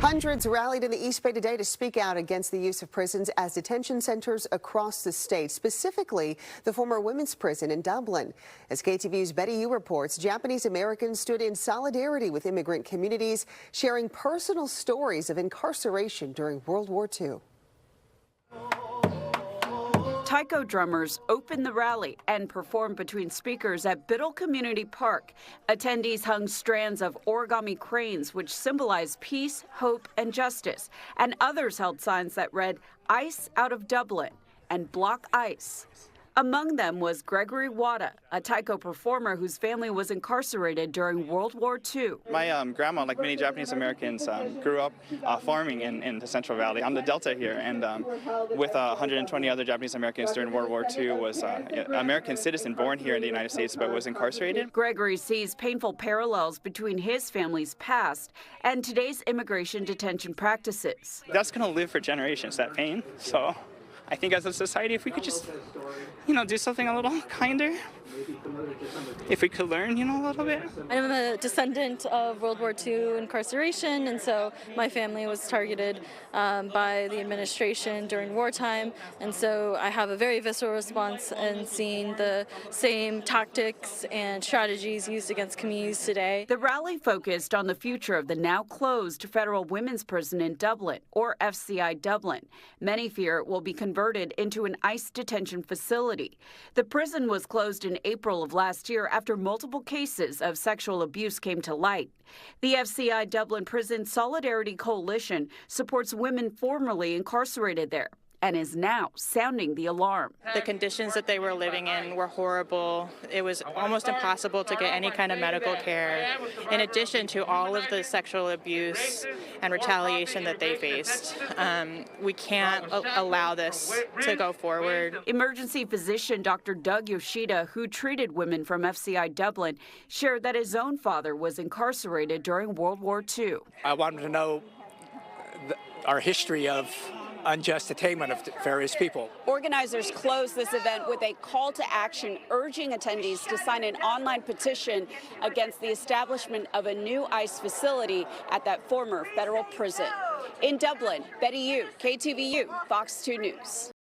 Hundreds rallied in the East Bay today to speak out against the use of prisons as detention centers across the state, specifically the former women's prison in Dublin. As KTVU's Betty Yu reports, Japanese Americans stood in solidarity with immigrant communities, sharing personal stories of incarceration during World War II. Taiko drummers opened the rally and performed between speakers at Biddle Community Park. Attendees hung strands of origami cranes which symbolize peace, hope, and justice, and others held signs that read "ICE out of Dublin" and "Block ICE." Among them was Gregory Wada, a taiko performer whose family was incarcerated during World War II. My grandma, like many Japanese Americans, grew up farming in the Central Valley. I'm the Delta here, and with 120 other Japanese Americans during World War II, was an American citizen born here in the United States but was incarcerated. Gregory sees painful parallels between his family's past and today's immigration detention practices. That's going to live for generations, that pain. So I think as a society, if we could just, do something a little kinder, if we could learn, a little bit. I'm a descendant of World War II incarceration, and so my family was targeted by the administration during wartime, and so I have a very visceral response in seeing the same tactics and strategies used against communities today. The rally focused on the future of the now closed federal women's prison in Dublin, or FCI Dublin. Many fear it will be converted into an ICE detention facility. The prison was closed in April of last year after multiple cases of sexual abuse came to light. The FCI Dublin Prison Solidarity Coalition supports women formerly incarcerated there and is now sounding the alarm. The conditions that they were living in were horrible. It was almost impossible to get any kind of medical care, in addition to all of the sexual abuse and retaliation that they faced. We can't allow this to go forward. Emergency physician Dr. Doug Yoshida, who treated women from FCI Dublin, shared that his own father was incarcerated during World War II. I wanted to know our history of unjust attainment of various people. Organizers closed this event with a call to action urging attendees to sign an online petition against the establishment of a new ICE facility at that former federal prison. In Dublin, Betty Yu, KTVU, Fox 2 News.